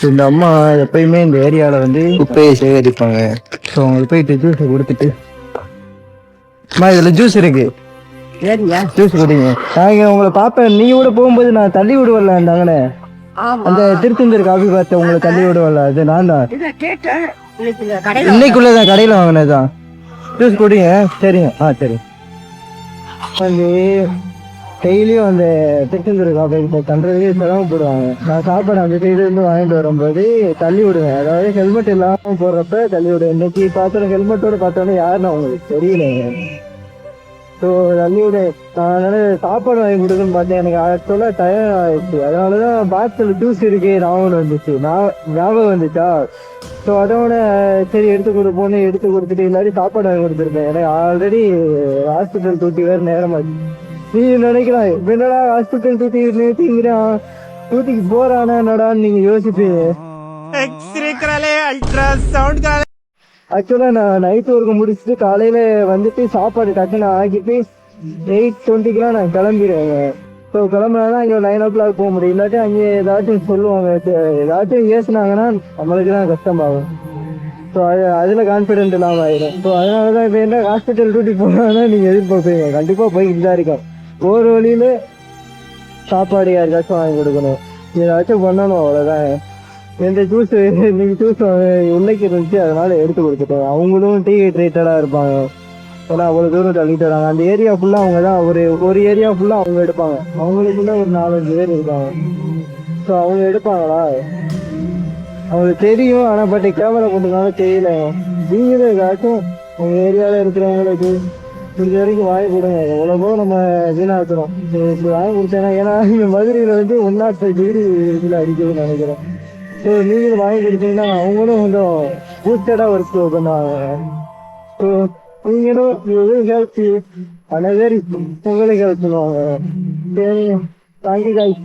இந்த அம்மா எப்பயுமே இந்த ஏரியாவில் வந்து குப்பையை சேகரிப்பாங்க. ஸோ அவங்களுக்கு போயிட்டு ஜூஸை கொடுத்துட்டு, அம்மா இதில் ஜூஸ் இருக்கு, ஜூஸ் குடிங்க. நான் உங்களை பார்ப்பேன், நீங்கள் கூட போகும்போது நான் தள்ளி விடுவல இருந்தாங்கண்ணே, அந்த திருச்செந்தூர் காஃபி பார்த்து உங்களை தள்ளி விடுவல, அது நான் தான் இன்னைக்குள்ளதான் கடையில் வாங்கினதுதான். ஜூஸ் குடிங்க. சரிங்க. சரி. வந்து டெய்லியும் அந்த திருச்செந்தூர் காப்பி பண்ணுறதுக்கு சிரமப்படுவாங்க. நான் சாப்பாடு அந்த சைடுலேருந்து வாங்கிட்டு வரும்போது தள்ளி விடுவேன். அதாவது ஹெல்மெட் இல்லாமல் போடுறப்ப தள்ளி விடுவேன். இன்னைக்கு பார்த்தோன்னே ஹெல்மெட்டோடு பார்த்தோன்னே யாருன்னு அவங்களுக்கு தெரியலைங்க. ஸோ தள்ளி விட நான் சாப்பாடு வாங்கி கொடுக்குன்னு பார்த்தேன். எனக்கு ஆக்சுவலாக டயர்ட் ஆகிடுச்சு. அதனால தான் பாக்ஸில் ஜூஸ் இருக்கு ஞாபகம் வந்துச்சு. ஞாபகம் வந்துச்சா. ஸோ அதோட சரி எடுத்து கொடுத்துட்டு இல்லாட்டி சாப்பாடு வாங்கி கொடுத்துருப்பேன். எனக்கு ஆல்ரெடி ஹாஸ்பிட்டல் தூட்டி வேறு நேரமாச்சு. நீ நினைக்கலாம் என்னடா ஹாஸ்பிட்டல் தூட்டிங்கிறான், தூட்டிக்கு போறானா என்னடான்னு நீங்க யோசிப்பீங்க. ஆக்சுவலா நான் நைட் ஒர்க்கு முடிச்சுட்டு காலையில வந்துட்டு சாப்பாடு டக்குன்னு ஆக்கிட்டு 8:20 நான் கிளம்பிடுவேங்க. ஸோ கிளம்புனா இங்கே 9 o'clock போக முடியும். இல்லாட்டி அங்கே ஏதாச்சும் சொல்லுவாங்க, ஏதாச்சும் ஏசுனாங்கன்னா நம்மளுக்கு தான் கஷ்டமாகும். ஸோ அதில் கான்ஃபிடென்ட் இல்லாமல் ஆயிடும். ஸோ அதனால தான் இப்போ என்ன ஹாஸ்பிட்டல் டியூட்டி போனாங்கன்னா நீங்கள் எதிர்பார்ப்பீங்க கண்டிப்பாக போய் விசாரிக்கும். ஒரு வழியில் சாப்பாடு யாருக்காச்சும் வாங்கி கொடுக்கணும், ஏதாச்சும் பண்ணணும், அவ்வளோதான். எந்த ஜூஸ் இன்னைக்கு ஜூஸ் உள்ளைக்கு இருந்துச்சு, அதனால எடுத்து கொடுத்துட்டேன். அவங்களும் டீஹைட்ரேட்டடாக இருப்பாங்க, ஏன்னா அவ்வளோ தூரம் தள்ளிட்டு வராங்க. அந்த ஏரியா ஃபுல்லாக அவங்க தான் ஒரு ஏரியா ஃபுல்லாக அவங்க எடுப்பாங்க. அவங்களுக்குள்ள ஒரு 4-5 பேர் இருக்காங்க. ஸோ அவங்க எடுப்பாங்களா அவங்களுக்கு தெரியும். ஆனால் பட் கேமரா போட்டுனால தெரியல. நீங்களும் ஏதாச்சும் உங்கள் ஏரியாவில் இருக்கிறவங்களுக்கு முடிஞ்ச வரைக்கும் வாங்கி கொடுங்க. எவ்வளவோ நம்ம வீணாக்குறோம். இப்படி வாங்கி கொடுத்தேன்னா, ஏன்னா இங்கே மதுரையில் வந்து 105 டிகிரி இதில் அடிக்குதுன்னு நினைக்கிறேன். ஸோ நீங்களும் வாங்கி கொடுத்தீங்கன்னா அவங்களும் கொஞ்சம் பூஸ்டடாக ஒர்க் பண்ணுவாங்க. ஸோ நீங்களும் ஹெல்ப் அனைவரும் உங்களுக்கு ஹெல்ப் பண்ணுவாங்க. சரி, தேங்க்யூ காய்ஸ்.